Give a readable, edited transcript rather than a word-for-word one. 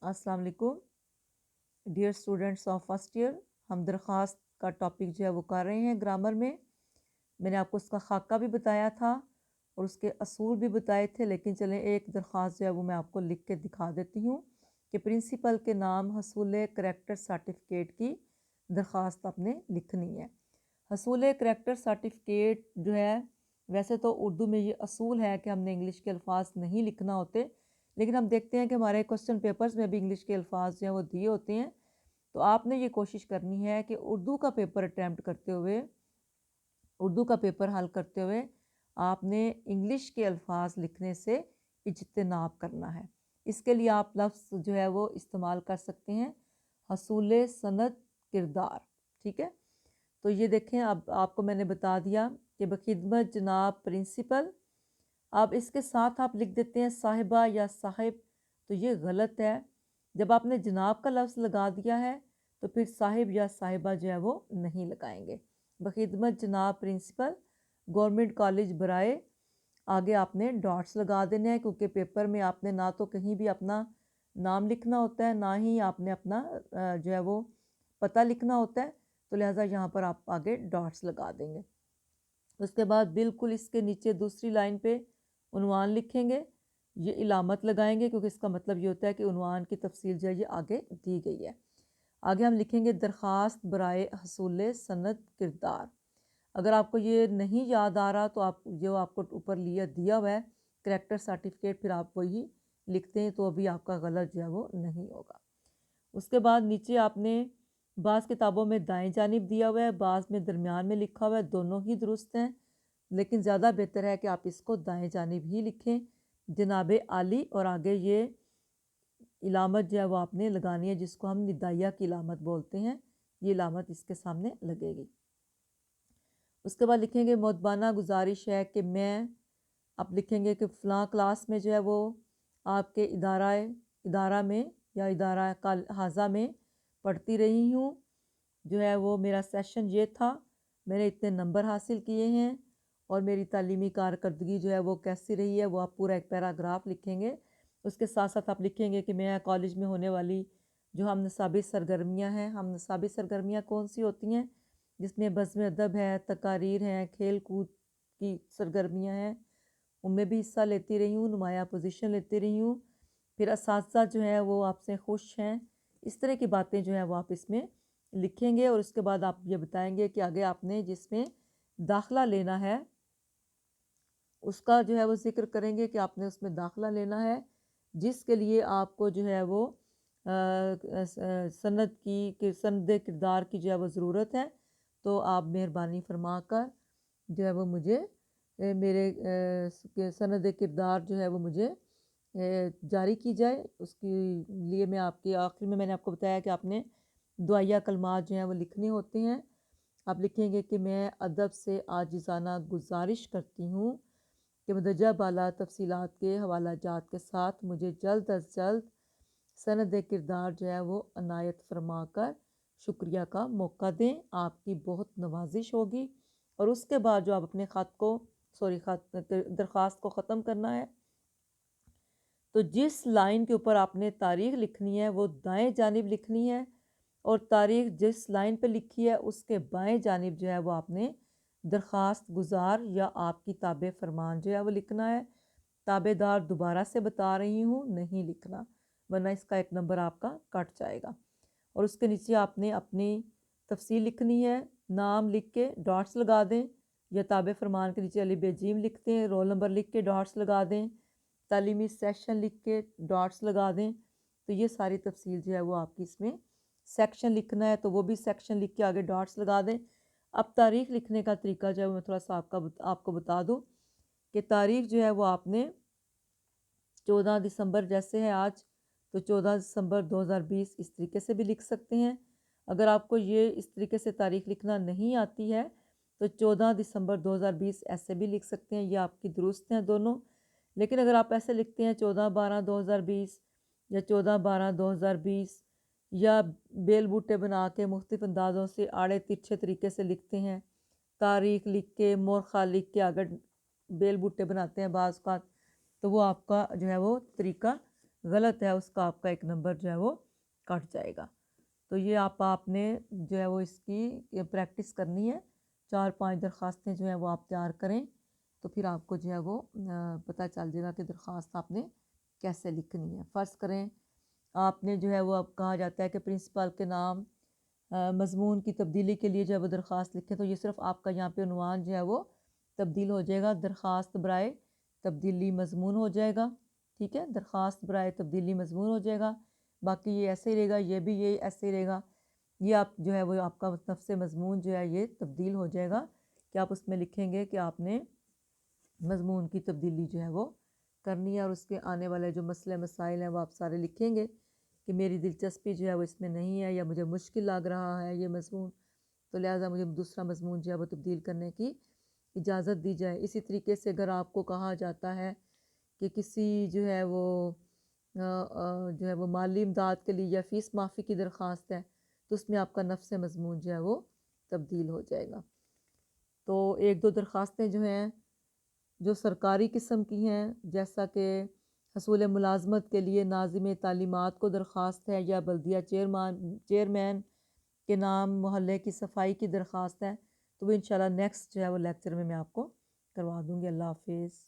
अस्सलाम वालेकुम dear students of first year. हम दरख्वास्त का टॉपिक जो है वो कर रहे हैं ग्रामर में। मैंने आपको उसका खाका भी बताया था और उसके असूल भी बताए थे, लेकिन चलें एक दरख्वास्त जो है वो मैं आपको लिख के दिखा देती हूँ कि प्रिंसिपल के नाम हसूल करैक्टर सर्टिफिकेट की दरख्वास्त आपने लिखनी है। हसूल करैक्टर सर्टिफिकेट जो है, वैसे तो उर्दू में ये असूल है कि हमने इंग्लिश के अल्फाज नहीं लिखना होते, लेकिन हम देखते हैं कि हमारे क्वेश्चन पेपर्स में भी इंग्लिश के अल्फाज जो हैं वो दिए होते हैं। तो आपने ये कोशिश करनी है कि उर्दू का पेपर अटैम्प्ट करते हुए, उर्दू का पेपर हल करते हुए आपने इंग्लिश के अल्फाज लिखने से इज्तनाब करना है। इसके लिए आप लफ्ज़ जो है वो इस्तेमाल कर सकते हैं हसूल सनद किरदार। ठीक है, तो ये देखें, अब आपको मैंने बता दिया कि बखिदमत जनाब प्रिंसिपल। अब इसके साथ आप लिख देते हैं साहिबा या साहिब, तो ये गलत है। जब आपने जनाब का लफ्ज़ लगा दिया है तो फिर साहिब या साहिबा जो है वो नहीं लगाएंगे। बखिदमत जनाब प्रिंसिपल गवर्नमेंट कॉलेज बराए, आगे आपने डॉट्स लगा देने हैं, क्योंकि पेपर में आपने ना तो कहीं भी अपना नाम लिखना होता है, ना ही आपने अपना जो है वो पता लिखना होता है, तो लिहाजा यहाँ पर आप आगे डॉट्स लगा देंगे। उसके बाद बिल्कुल इसके नीचे दूसरी लाइन पे उन्वान लिखेंगे, ये इलामत लगाएंगे क्योंकि इसका मतलब ये होता है कि उन्वान की तफसील जो है ये आगे दी गई है। आगे हम लिखेंगे दरख्वास्त बराए हसूल सनद किरदार। अगर आपको ये नहीं याद आ रहा तो आप जो आपको ऊपर लिया दिया हुआ है करैक्टर सर्टिफिकेट, फिर आप वही लिखते हैं तो अभी आपका गलत जो है वो नहीं होगा। उसके बाद नीचे आपने बाज़ किताबों में दाएं जानिब दिया हुआ है, बाज़ में दरमियान में लिखा हुआ है, दोनों ही दुरुस्त हैं, लेकिन ज़्यादा बेहतर है कि आप इसको दाएं जानिब ही लिखें, जनाब आली। और आगे ये इलामत जो है वो आपने लगानी है जिसको हम निदाइया की इलामत बोलते हैं, ये इलामत इसके सामने लगेगी। उसके बाद लिखेंगे मुतबाना गुजारिश है कि मैं, आप लिखेंगे कि फ़लाँ क्लास में जो है वो आपके इदारा में या इदारा का हाजा में पढ़ती रही हूँ, जो है वो मेरा सेशन ये था, मैंने इतने नंबर हासिल किए हैं और मेरी तालीमी कारकर्दगी जो है वो कैसी रही है, वो आप पूरा एक पैराग्राफ लिखेंगे। उसके साथ साथ आप लिखेंगे कि मैं कॉलेज में होने वाली जो हम नसाबी सरगर्मियाँ हैं, हम नसाबी सरगर्मियाँ कौन सी होती हैं, जिसमें बज़्म अदब है, तकारीर हैं, खेल कूद की सरगर्मियाँ हैं, उनमें भी हिस्सा लेती रही हूँ, नुमाया पोजीशन लेती रही हूँ। फिर असातिज़ा जो है वो आपसे खुश हैं, इस तरह की बातें जो हैं वो आप इसमें लिखेंगे। और उसके बाद आप ये बताएंगे कि आगे आपने जिसमें दाखिला लेना है उसका जो है वो ज़िक्र करेंगे कि आपने उसमें दाखिला लेना है, जिसके लिए आपको जो है वो सनद सनद किरदार की जो है वो ज़रूरत है। तो आप मेहरबानी फरमा कर जो है वो मुझे मेरे सनद किरदार जो है वो मुझे जारी की जाए। उसके लिए मैं आपके आखिर में मैंने आपको बताया कि आपने दुआया कलमात जो हैं वो लिखने होते हैं। आप लिखेंगे कि मैं अदब से आजिज़ाना गुजारिश करती हूँ कि मदरजा बाला तफसीलात के हवाला जात के साथ मुझे जल्द अज जल्द सनद किरदार जो है वो अनायत फरमा कर शुक्रिया का मौका दें, आपकी बहुत नवाजिश होगी। और उसके बाद जो आप अपने ख़त को दरख्वास्त को ख़त्म करना है, तो जिस लाइन के ऊपर आपने तारीख़ लिखनी है वो दाएं जानिब लिखनी है, और तारीख़ जिस लाइन पे लिखी है उसके बाएं जानिब जो है वो आपने दरख्वास्त गुजार या आपकी ताबे फरमान जो है वो लिखना है। ताबेदार दोबारा से बता रही हूँ, नहीं लिखना, वरना इसका एक नंबर आपका कट जाएगा। और उसके नीचे आपने अपनी तफसील लिखनी है, नाम लिख के डॉट्स लगा दें, या ताबे फरमान के नीचे अली बेजीम लिखते हैं, रोल नंबर लिख के डॉट्स लगा दें, तालीमी सेक्शन लिख के डॉट्स लगा दें। तो ये सारी तफसील जो है वो आपकी इसमें, सेक्शन लिखना है तो वो भी सेक्शन लिख के आगे डॉट्स लगा दें। अब तारीख़ लिखने का तरीका जो है मैं थोड़ा सा आपको बता दूँ कि तारीख़ जो है वो आपने 14 दिसंबर जैसे है आज, तो 14 दिसंबर 2020 इस तरीके से भी लिख सकते हैं। अगर आपको ये इस तरीके से तारीख़ लिखना नहीं आती है तो 14 दिसंबर 2020 ऐसे भी लिख सकते हैं, ये आपकी दुरुस्त हैं दोनों। लेकिन अगर आप ऐसे लिखते हैं 14/12/2020 या 14/12/2020, या बेल बूटे बना के मुख्तलिफ अंदाज़ों से आड़े तिरछे तरीके से लिखते हैं, तारीख़ लिख के मोरखा लिख के अगर बेल बूटे बनाते हैं बाज़ का, तो वो आपका जो है वो तरीका غلط ہے اس کا آپ کا 1 نمبر جو ہے وہ کٹ جائے گا۔ تو یہ آپ نے جو ہے وہ اس کی پریکٹس کرنی ہے، 4-5 درخواستیں جو ہیں وہ آپ تیار کریں، تو پھر آپ کو جو ہے وہ پتہ چل جائے گا کہ درخواست آپ نے کیسے لکھنی ہے۔ فرض کریں آپ نے جو ہے وہ اب کہا جاتا ہے کہ پرنسپل کے نام مضمون کی تبدیلی کے لیے جو ہے وہ درخواست لکھیں، تو یہ صرف آپ کا یہاں پہ عنوان جو ہے وہ تبدیل ہو جائے گا، درخواست برائے تبدیلی مضمون ہو جائے گا، ٹھیک ہے، درخواست برائے تبدیلی مضمون ہو جائے گا۔ باقی یہ ایسے ہی رہے گا، یہ بھی یہ ایسے ہی رہے گا، یہ آپ جو ہے وہ آپ کا نفس مضمون جو ہے یہ تبدیل ہو جائے گا کہ آپ اس میں لکھیں گے کہ آپ نے مضمون کی تبدیلی جو ہے وہ کرنی ہے، اور اس کے آنے والے جو مسئلے مسائل ہیں وہ آپ سارے لکھیں گے کہ میری دلچسپی جو ہے وہ اس میں نہیں ہے، یا مجھے مشکل لگ رہا ہے یہ مضمون، تو لہٰذا مجھے دوسرا مضمون جو ہے وہ تبدیل کرنے کی اجازت دی جائے۔ اسی طریقے سے اگر آپ کو کہا جاتا ہے کہ کسی جو ہے وہ جو ہے وہ مالی امداد کے لیے یا فیس معافی کی درخواست ہے، تو اس میں آپ کا نفس مضمون جو ہے وہ تبدیل ہو جائے گا۔ تو 1-2 درخواستیں جو ہیں جو سرکاری قسم کی ہیں، جیسا کہ حصول ملازمت کے لیے ناظم تعلیمات کو درخواست ہے، یا بلدیہ چیئرمین کے نام محلے کی صفائی کی درخواست ہے، تو وہ انشاءاللہ نیکسٹ جو ہے وہ لیکچر میں آپ کو کروا دوں گی۔ اللہ حافظ۔